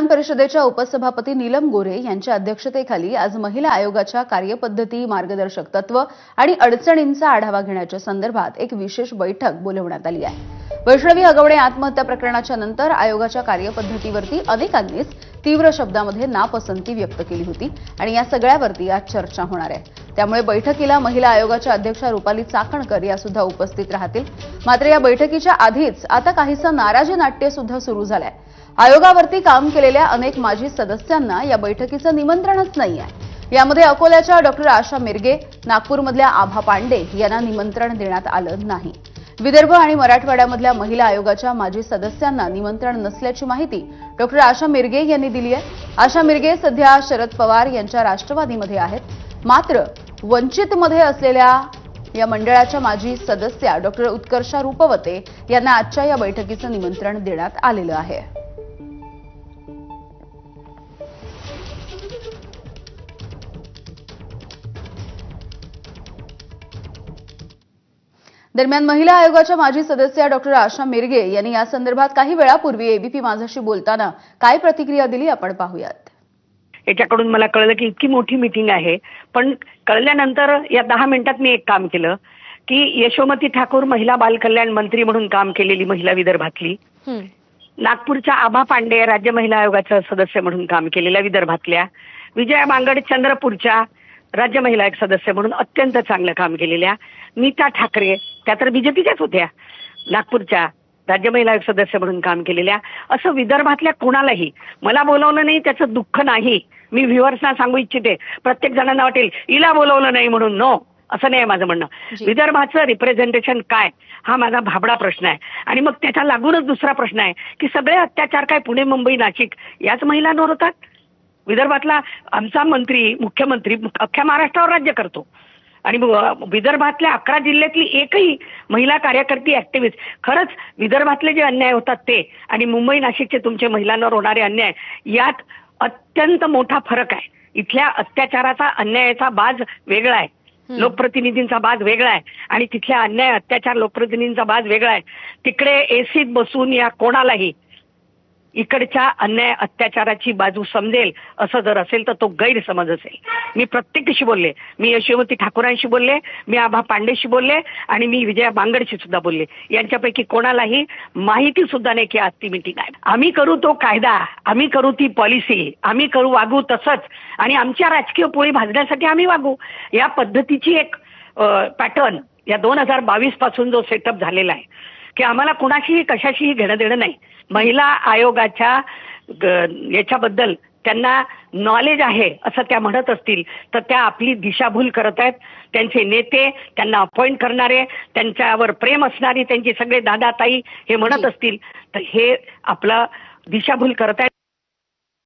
विधान परिषदेच्या उपसभापती नीलम गोऱ्हे यांच्या अध्यक्षतेखाली आज महिला आयोगाच्या कार्यपद्धती, मार्गदर्शक तत्व आणि अडचणींचा आढावा घेण्याच्या संदर्भात एक विशेष बैठक बोलावण्यात आली आहे। वैष्णवी हगवणे आत्महत्या प्रकरणाच्या नंतर आयोगाच्या कार्यपद्धतीवरती अनेकांनीच तीव्र शब्दांमध्ये नापसंती व्यक्त केली होती आणि या सगळ्यावरती आज चर्चा होणार आहे। त्यामुळे बैठकीला महिला आयोगाच्या अध्यक्षा रुपाली चाकणकर या सुद्धा उपस्थित राहतील। मात्र या बैठकीच्या आधीच आता काहीसं नाराजी नाट्य सुद्धा सुरू झालंय। आयोगावरती काम केलेल्या अनेक माजी सदस्यांना या बैठकीचं निमंत्रणच नाहीये। यामध्ये अकोल्याच्या डॉक्टर आशा मिरगे, नागपूरमधल्या आभा पांडे यांना निमंत्रण देण्यात आलं नाही। विदर्भ आणि मराठवाड्यामधल्या महिला आयोगाच्या माजी सदस्यांना निमंत्रण नसल्याची माहिती डॉक्टर आशा मिरगे यांनी दिली आहे। आशा मिरगे सध्या शरद पवार यांच्या राष्ट्रवादीमध्ये आहेत। मात्र वंचितमध्ये असलेल्या या मंडळाच्या माजी सदस्या डॉक्टर उत्कर्षा रूपवते यांना आजच्या या बैठकीचं निमंत्रण देण्यात आलेलं आहे। दरम्यान महिला आयोगाच्या माजी सदस्य डॉक्टर आशा मिरगे यांनी या संदर्भात काही वेळापूर्वी एबीपी माझाशी बोलताना काय प्रतिक्रिया दिली आपण पाहूयात। याच्याकडून मला कळलं की इतकी मोठी मीटिंग आहे, पण कळल्यानंतर या 10 मिनिटात मी एक काम केलं की यशोमती ठाकूर महिला बाल कल्याण मंत्री म्हणून काम केलेली महिला विदर्भातली, नागपूरच्या आभा पांडे राज्य महिला आयोगाचा सदस्य म्हणून काम केलेल्या विदर्भातल्या, विजया बांगड चंद्रपूरच्या राज्य महिला आयोग सदस्य म्हणून अत्यंत चांगलं काम केलेल्या, नीता ठाकरे त्या तर बीजेपीच्याच होत्या, नागपूरच्या राज्य महिला आयोग सदस्य म्हणून काम केलेल्या, असं विदर्भातल्या कोणालाही मला बोलवलं नाही त्याचं दुःख नाही। मी व्ह्युअर्सना सांगू इच्छिते, प्रत्येक जणांना वाटेल हिला बोलवलं नाही म्हणून, नो असं नाही माझं म्हणणं। विदर्भाचं रिप्रेझेंटेशन काय हा माझा भाबडा प्रश्न आहे। आणि मग त्याच्या लागूनच दुसरा प्रश्न आहे की सगळे अत्याचार काय पुणे, मुंबई, नाशिक याच महिलांवर होतात? विदर्भातला आमचा मंत्री, मुख्यमंत्री अख्ख्या महाराष्ट्रावर राज्य करतो आणि विदर्भातल्या 11 जिल्ह्यातली एकही महिला कार्यकर्ती ऍक्टिव्हिस्ट, खरंच विदर्भातले जे अन्याय होतात ते आणि मुंबई, नाशिकचे तुमचे महिलांवर होणारे अन्याय यात अत्यंत मोठा फरक आहे। इथल्या अत्याचाराचा, अन्यायाचा बाज वेगळा आहे, लोकप्रतिनिधींचा बाज वेगळा आहे आणि तिथल्या अन्याय, अत्याचार, लोकप्रतिनिधींचा बाज वेगळा आहे। तिकडे एसीत बसून या कोणालाही इकडच्या अन्याय अत्याचाराची बाजू समजेल असं जर असेल तर तो गैरसमज असेल। मी प्रत्येकाशी बोलले, मी यशोमती ठाकूरांशी बोलले, मी आभा पांडेशी बोलले आणि मी विजया बांगडशी सुद्धा बोलले। यांच्यापैकी कोणालाही माहिती सुद्धा नाही की आज ती मीटिंग आहे। आम्ही करू तो कायदा, आम्ही करू ती पॉलिसी, आम्ही वागू तसंच आणि आमच्या राजकीय पोळी भाजण्यासाठी आम्ही वागू। या पद्धतीची एक पॅटर्न या 2022 पासून जो सेटअप झालेला आहे की आम्हाला कुणाशीही कशाशीही घेणं देणं नाही। महिला आयोगाच्या याच्याबद्दल त्यांना नॉलेज आहे असं त्या म्हणत असतील तर त्या आपली दिशाभूल करत आहेत। त्यांचे नेते, त्यांना अपॉइंट करणारे, त्यांच्यावर प्रेम असणारी त्यांचे सगळे दादा ताई हे म्हणत असतील तर हे आपलं दिशाभूल करत आहेत।